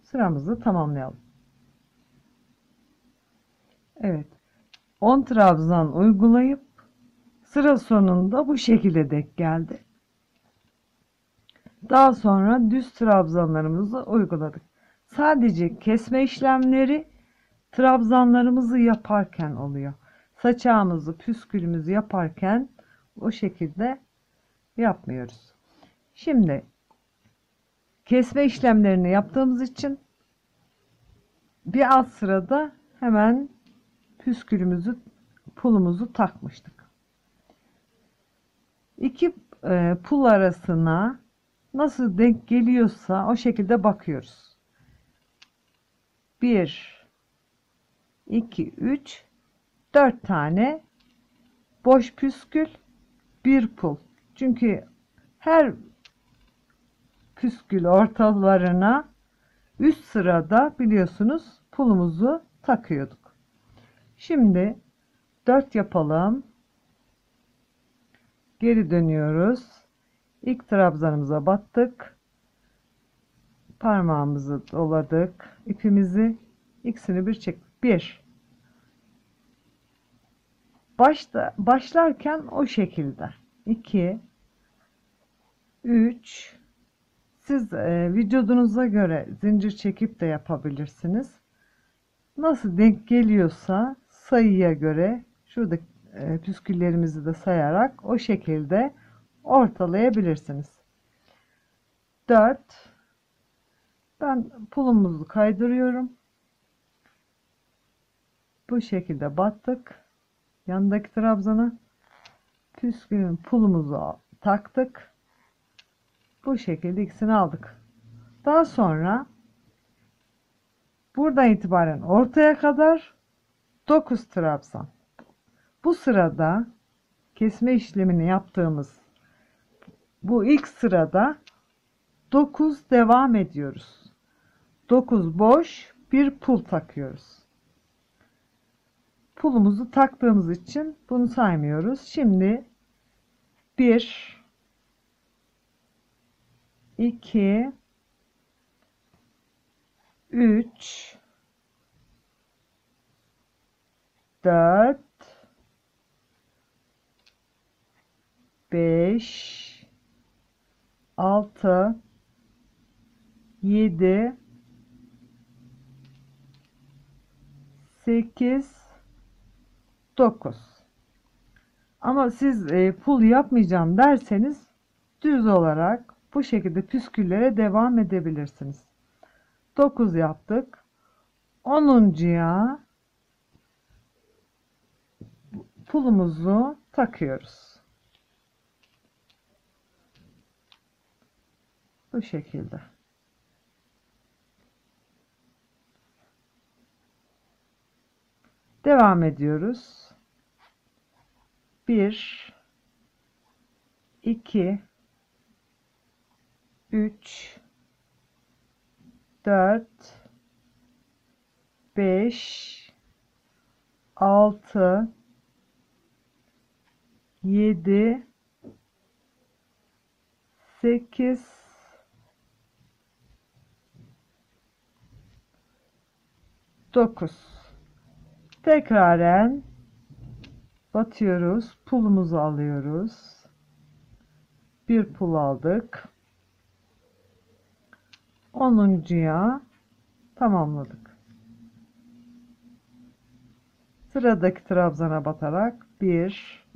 Sıramızı tamamlayalım. Evet. 10 trabzan uygulayıp sıra sonunda bu şekilde denk geldi. Daha sonra düz trabzanlarımızı uyguladık. Sadece kesme işlemleri trabzanlarımızı yaparken oluyor. Saçağımızı, püskülümüzü yaparken o şekilde yapmıyoruz. Şimdi kesme işlemlerini yaptığımız için bir alt sırada hemen püskülümüzü, pulumuzu takmıştık. İki pul arasına nasıl denk geliyorsa o şekilde bakıyoruz. 1 2 3 4 tane boş püskül, bir pul. Çünkü her püskül ortalarına üst sırada biliyorsunuz pulumuzu takıyorduk. Şimdi 4 yapalım. Geri dönüyoruz. İlk trabzanımıza battık. Parmağımızı doladık. İpimizi, ikisini bir çektik. 1. Başlarken o şekilde. 2 3. Siz vücudunuza göre zincir çekip de yapabilirsiniz. Nasıl denk geliyorsa sayıya göre şurada püsküllerimizi de sayarak o şekilde ortalayabilirsiniz. 4. Ben pulumuzu kaydırıyorum. Bu şekilde battık. Yanındaki trabzana püskülün pulumuzu taktık. Bu şekilde ikisini aldık. Daha sonra buradan itibaren ortaya kadar 9 trabzan. Bu sırada kesme işlemini yaptığımız bu ilk sırada 9 devam ediyoruz. 9 boş, bir pul takıyoruz. Pulumuzu taktığımız için bunu saymıyoruz. Şimdi 1 2 3 4 5 6 7 8 9. Ama siz pul yapmayacağım derseniz düz olarak bu şekilde püsküllere devam edebilirsiniz. 9 yaptık. 10'uncuya pulumuzu takıyoruz. Bu şekilde. Devam ediyoruz. 1 2 3 4 5 6 7 8 9. Tekraren batıyoruz. Pulumuzu alıyoruz. Bir pul aldık. 10'uncuya tamamladık. Sıradaki trabzana batarak 1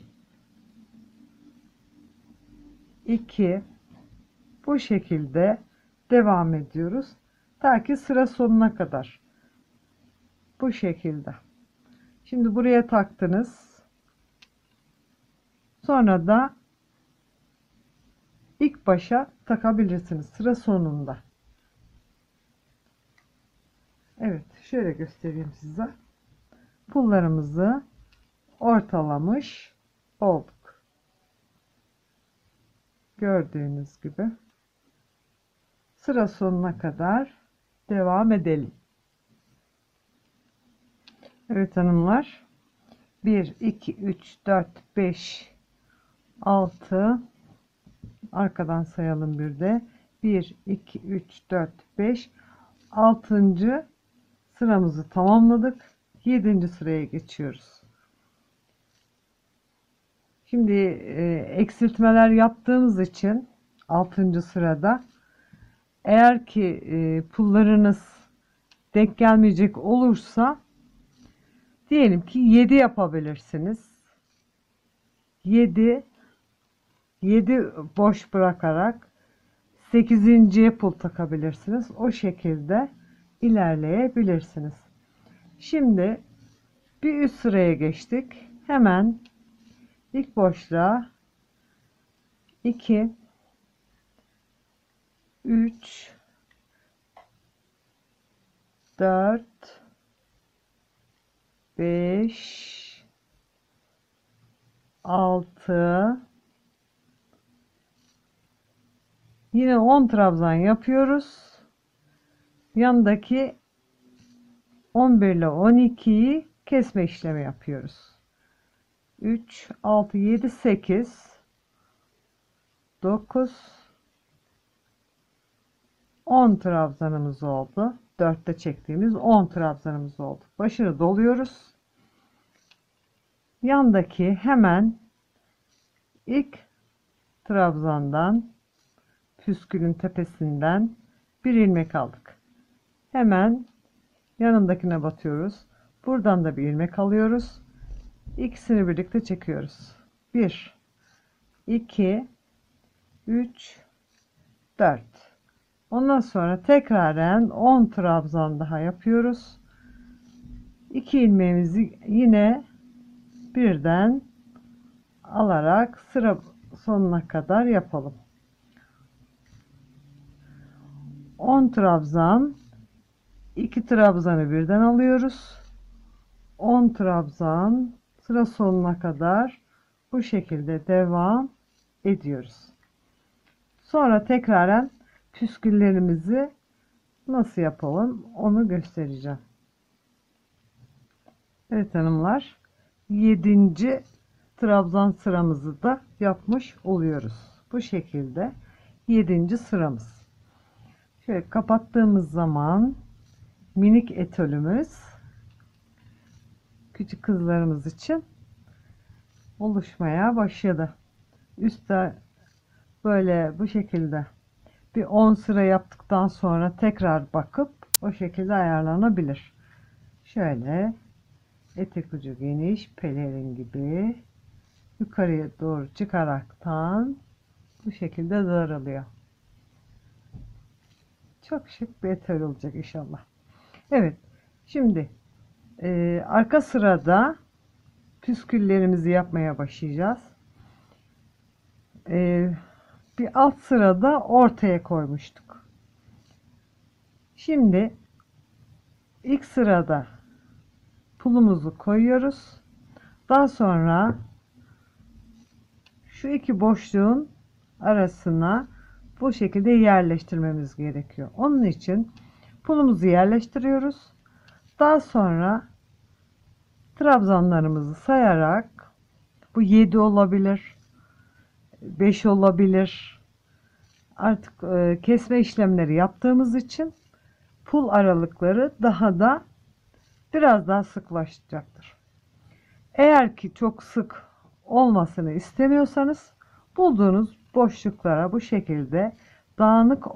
2 bu şekilde devam ediyoruz. Ta ki sıra sonuna kadar. Bu şekilde. Şimdi buraya taktınız. Sonra da ilk başa takabilirsiniz sıra sonunda. Evet, şöyle göstereyim size. Pullarımızı ortalamış olduk. Gördüğünüz gibi sıra sonuna kadar devam edelim. Evet hanımlar, 1 2 3 4 5 6, arkadan sayalım bir de, 1 2 3 4 5, 6. sıramızı tamamladık. 7. sıraya geçiyoruz. Şimdi eksiltmeler yaptığımız için 6. sırada, eğer ki pullarınız denk gelmeyecek olursa diyelim ki 7 yapabilirsiniz. 7 boş bırakarak 8.'ye pul takabilirsiniz. O şekilde ilerleyebilirsiniz. Şimdi bir üst sıraya geçtik. Hemen ilk boşluğa 2 3 4 5 6, yine 10 trabzan yapıyoruz. Yanındaki 11 ile 12'yi kesme işlemi yapıyoruz. 3 6 7 8 9 10 trabzanımız oldu. 4'te çektiğimiz 10 trabzanımız oldu. Başını doluyoruz. Yandaki hemen ilk trabzandan, püskülün tepesinden bir ilmek aldık. Hemen yanındakine batıyoruz. Buradan da bir ilmek alıyoruz. İkisini birlikte çekiyoruz. 1 2 3 4. Ondan sonra tekraren 10 trabzan daha yapıyoruz. 2 ilmeğimizi yine birden alarak sıra sonuna kadar yapalım. 10 trabzan, 2 trabzanı birden alıyoruz. 10 trabzan, sıra sonuna kadar bu şekilde devam ediyoruz. Sonra tekraren püsküllerimizi nasıl yapalım onu göstereceğim. Evet hanımlar, 7. trabzan sıramızı da yapmış oluyoruz. Bu şekilde 7. sıramız. Şöyle kapattığımız zaman minik etolümüz küçük kızlarımız için oluşmaya başladı. Üstte böyle bu şekilde bir 10 sıra yaptıktan sonra tekrar bakıp o şekilde ayarlanabilir. Şöyle etek ucu geniş pelerin gibi yukarıya doğru çıkaraktan bu şekilde daralıyor. Çok şık bir etek olacak inşallah. Evet, şimdi arka sırada püsküllerimizi yapmaya başlayacağız. Bir alt sırada ortaya koymuştuk. Şimdi ilk sırada pulumuzu koyuyoruz. Daha sonra şu iki boşluğun arasına bu şekilde yerleştirmemiz gerekiyor. Onun için pulumuzu yerleştiriyoruz. Daha sonra trabzanlarımızı sayarak, bu 7 olabilir, 5 olabilir. Artık kesme işlemleri yaptığımız için pul aralıkları biraz daha sıklaşacaktır. Eğer ki çok sık olmasını istemiyorsanız bulduğunuz boşluklara bu şekilde dağınık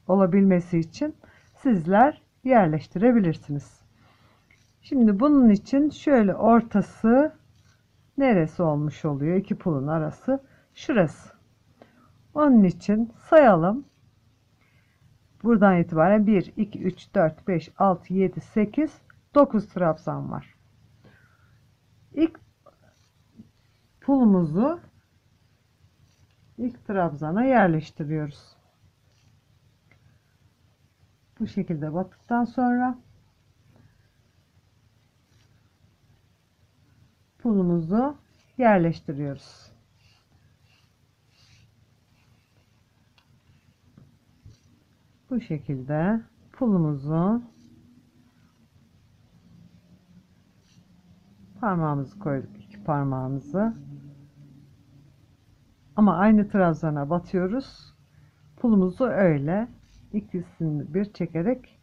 olabilmesi için sizler yerleştirebilirsiniz. Şimdi bunun için şöyle ortası neresi olmuş oluyor? İki pulun arası şurası. Onun için sayalım. Buradan itibaren 1, 2, 3, 4, 5, 6, 7, 8, 9 trabzan var. İlk pulumuzu ilk trabzana yerleştiriyoruz. Bu şekilde battıktan sonra pulumuzu yerleştiriyoruz. Bu şekilde pulumuzu parmağımızı koyduk, iki parmağımızı, ama aynı trabzana batıyoruz. Pulumuzu öyle ikisini bir çekerek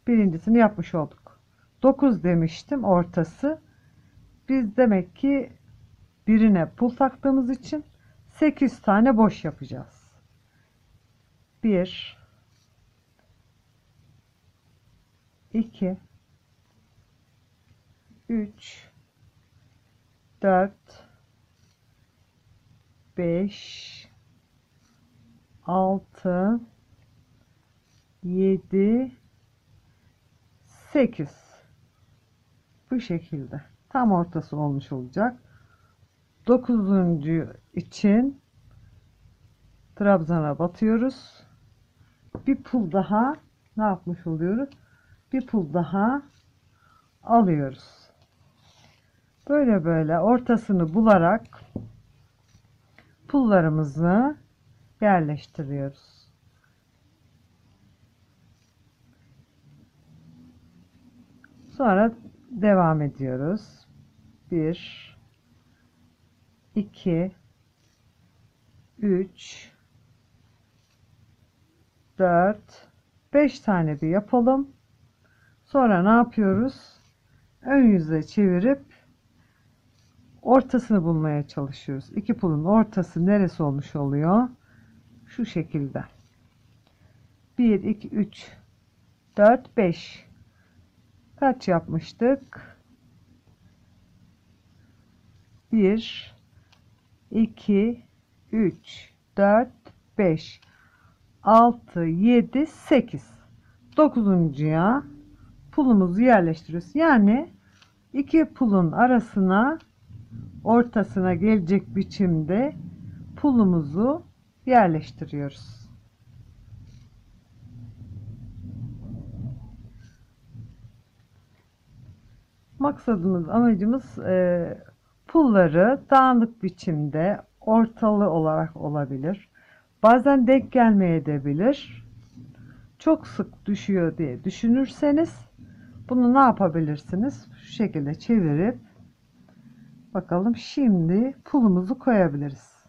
birincisini yapmış olduk. 9 demiştim ortası. Biz demek ki birine pul taktığımız için 8 tane boş yapacağız. 1 2 3 4 5 6 7 8. Bu şekilde tam ortası olmuş olacak. 9. için trabzana batıyoruz. Bir pul daha ne yapmış oluyoruz? Bir pul daha alıyoruz. Böyle böyle ortasını bularak pullarımızı yerleştiriyoruz. Sonra devam ediyoruz. 1 2 3 4 5 tane bir yapalım. Sonra ne yapıyoruz? Ön yüze çevirip ortasını bulmaya çalışıyoruz. İki pulun ortası neresi olmuş oluyor? Şu şekilde. 1 2 3 4 5. Kaç yapmıştık? 1 2 3 4 5 6 7 8. 9'uncuya pulumuzu yerleştiriyoruz. Yani iki pulun arasına, ortasına gelecek biçimde pulumuzu yerleştiriyoruz. Maksadımız, amacımız pulları dağınık biçimde, ortalı olarak olabilir. Bazen denk gelmeyebilir. Çok sık düşüyor diye düşünürseniz bunu ne yapabilirsiniz? Şu şekilde çevirip bakalım, şimdi pulumuzu koyabiliriz.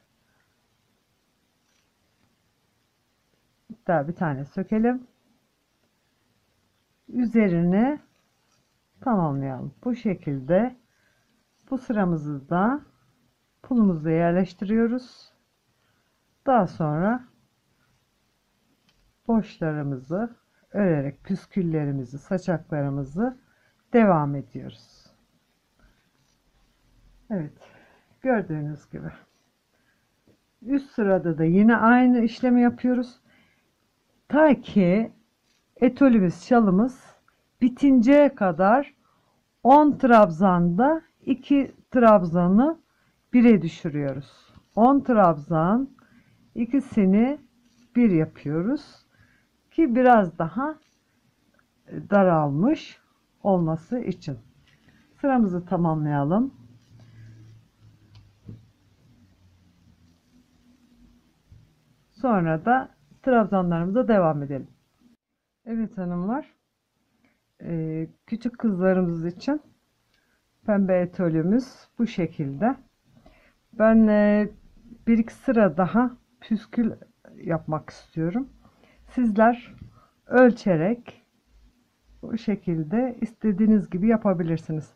Hatta bir tane sökelim. Üzerine tamamlayalım. Bu şekilde bu sıramızı da pulumuzu yerleştiriyoruz. Daha sonra boşlarımızı örerek püsküllerimizi, saçaklarımızı devam ediyoruz. Evet, gördüğünüz gibi üst sırada da yine aynı işlemi yapıyoruz. Ta ki etolümüz, şalımız bitinceye kadar 10 trabzanda 2 trabzanı 1'e düşürüyoruz. 10 trabzan, ikisini 1 yapıyoruz ki biraz daha daralmış olması için. Sıramızı tamamlayalım. Sonra da trabzanlarımıza devam edelim. Evet hanımlar, küçük kızlarımız için pembe etolümüz bu şekilde. Ben bir iki sıra daha püskül yapmak istiyorum. Sizler ölçerek bu şekilde istediğiniz gibi yapabilirsiniz.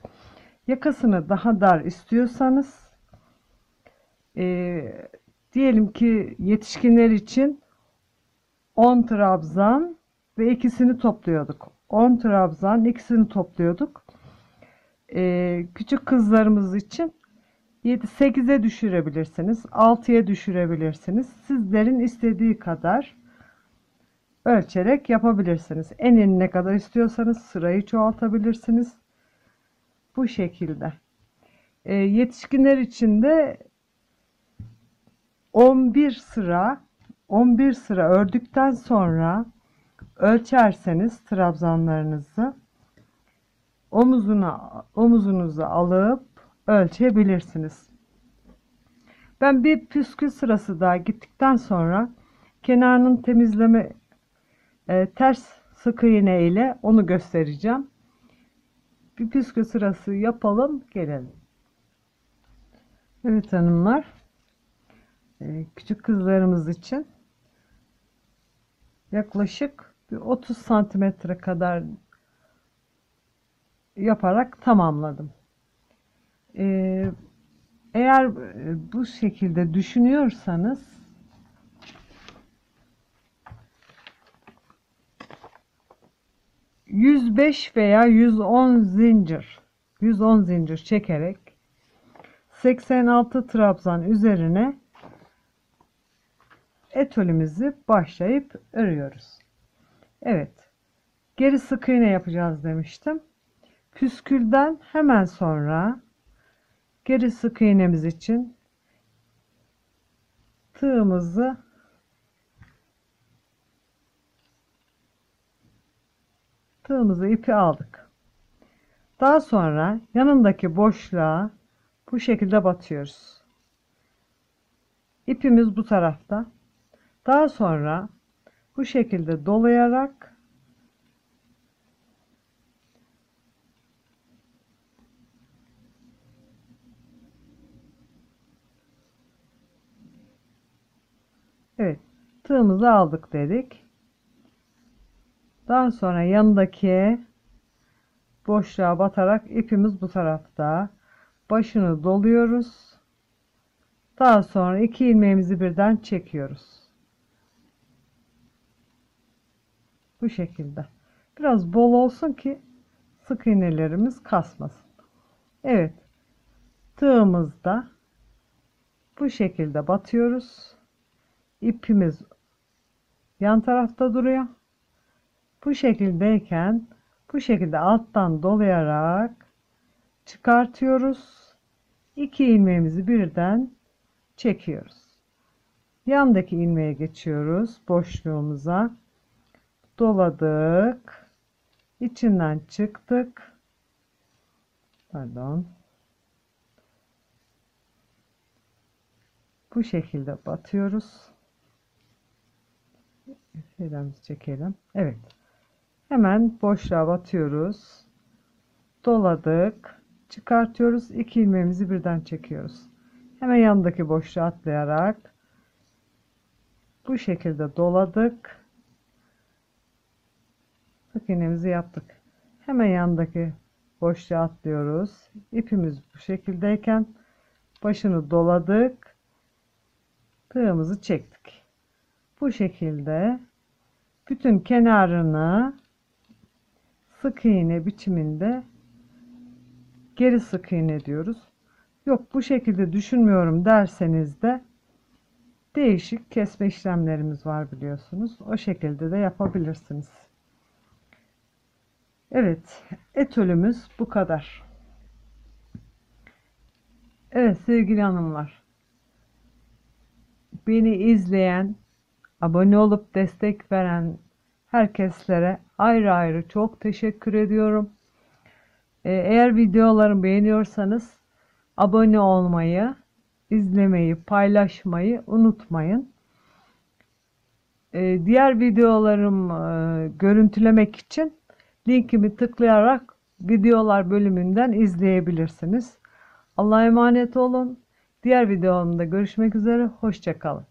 Yakasını daha dar istiyorsanız, diyelim ki yetişkinler için 10 trabzan ve ikisini topluyorduk. 10 trabzan, ikisini topluyorduk. Küçük kızlarımız için 8'e düşürebilirsiniz, 6'ya düşürebilirsiniz. Sizlerin istediği kadar ölçerek yapabilirsiniz. Enine kadar istiyorsanız sırayı çoğaltabilirsiniz. Bu şekilde. Yetişkinler için de 11 sıra ördükten sonra ölçerseniz trabzanlarınızı omuzunuza alıp ölçebilirsiniz. Ben bir püskül sırası daha gittikten sonra kenarının temizleme ters sık iğne ile onu göstereceğim. Bir püskül sırası yapalım, gelelim. Evet hanımlar, küçük kızlarımız için yaklaşık bir 30 santimetre kadar yaparak tamamladım. Eğer bu şekilde düşünüyorsanız 105 veya 110 zincir çekerek 86 trabzan üzerine etolümüzü başlayıp örüyoruz. Evet, geri sık iğne yapacağız demiştim. Püskülden hemen sonra geri sık iğnemiz için tığımızı ipi aldık. Daha sonra yanındaki boşluğa bu şekilde batıyoruz. İpimiz bu tarafta. Daha sonra bu şekilde dolayarak evet, tığımızı aldık dedik. Daha sonra yanındaki boşluğa batarak ipimiz bu tarafta. Başını doluyoruz. Daha sonra iki ilmeğimizi birden çekiyoruz. Bu şekilde. Biraz bol olsun ki sık iğnelerimiz kasmasın. Evet. Tığımızda bu şekilde batıyoruz. İpimiz yan tarafta duruyor. Bu şekildeyken bu şekilde alttan dolayarak çıkartıyoruz. İki ilmeğimizi birden çekiyoruz. Yandaki ilmeğe geçiyoruz. Boşluğumuza doladık. İçinden çıktık. Pardon. Bu şekilde batıyoruz. Şeylerimizi çekelim. Evet. Hemen boşluğa batıyoruz. Doladık. Çıkartıyoruz. İki ilmeğimizi birden çekiyoruz. Hemen yanındaki boşluğa atlayarak bu şekilde doladık. Sık iğnemizi yaptık. Hemen yanındaki boşluğa atlıyoruz. İpimiz bu şekildeyken başını doladık. Tığımızı çektik. Bu şekilde bütün kenarını sık iğne biçiminde geri sık iğne diyoruz. Yok, bu şekilde düşünmüyorum derseniz de değişik kesme işlemlerimiz var biliyorsunuz. O şekilde de yapabilirsiniz. Evet, etolümüz bu kadar. Evet sevgili hanımlar, beni izleyen, abone olup destek veren herkeslere ayrı ayrı çok teşekkür ediyorum. Eğer videolarımı beğeniyorsanız abone olmayı, izlemeyi, paylaşmayı unutmayın. Diğer videolarımı görüntülemek için linkimi tıklayarak videolar bölümünden izleyebilirsiniz. Allah'a emanet olun. Diğer videomda görüşmek üzere. Hoşça kalın.